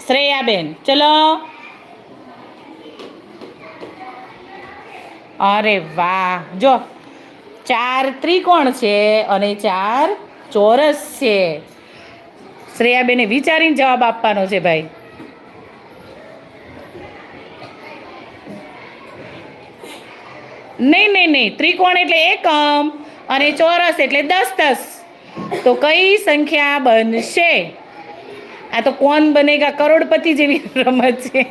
શ્રેયાબેન, ચલો. અરે વાહ, જો 4 ત્રિકોણ છે અને 4 ચોરસ છે. શ્રેયાબેને વિચારીને જવાબ આપવાનો છે ભાઈ. નહીં, ત્રિકોણ એટલે એકમ અને ચોરસ એટલે 10 10. તો કઈ સંખ્યા બનશે? આ તો કોણ બનેગા કરોડપતિ જેવી રમત છે.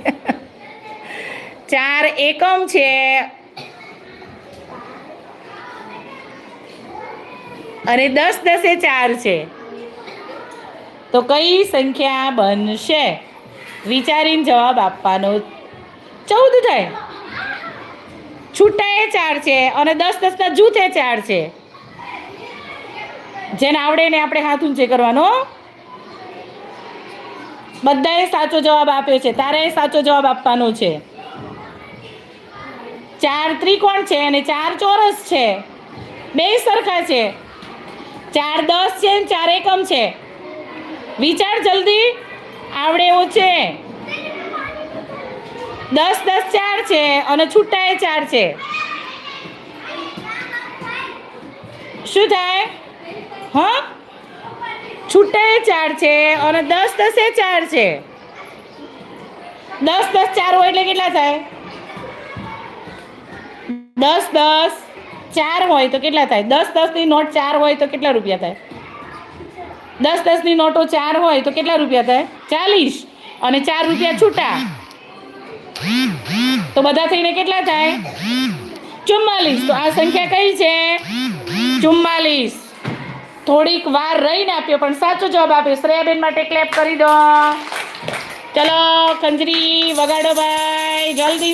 4 એકમ છે અને 10 10 એ 4 છે. તો કઈ સંખ્યા બનશે? વિચારીને જવાબ આપવાનો. 14 થાય. છૂટા એ 4 છે અને 10 10 ના જૂથે 4 છે. જેને આવડે ને આપણે હાથ ઊંચે કરવાનો. બધાએ સાચો જવાબ આપ્યો છે. તારે સાચો જવાબ આપવાનો છે. 4 ત્રિકોણ છે અને 4 ચોરસ છે. બે સરખા છે. 4 10 છે અને 4 એકમ છે. વિચાર જલ્દી, આવડે એવું છે. 10 10 4 છે અને છૂટા એ 4 છે. શું થાય? હા, છૂટા એ 4 છે અને 10 10 એ 4 છે. 10 10 4 હોય એટલે કેટલા થાય? 10 10 4 હોય તો કેટલા થાય? 10 10 ની નોટ 4 હોય તો કેટલા રૂપિયા થાય? 10 10 ની નોટો 4 હોય તો કેટલા રૂપિયા થાય? 40. અને 4 રૂપિયા છૂટા તો બધા થઈને કેટલા થાય? 44. તો આ સંખ્યા કઈ છે? 44. થોડીક વાર રહીને આપ્યો પણ સાચો જવાબ આપ્યો. શ્રેયાબેન માટે ક્લેપ કરી દો. ચલો, કંજરી વગાડો ભાઈ, જલ્દી.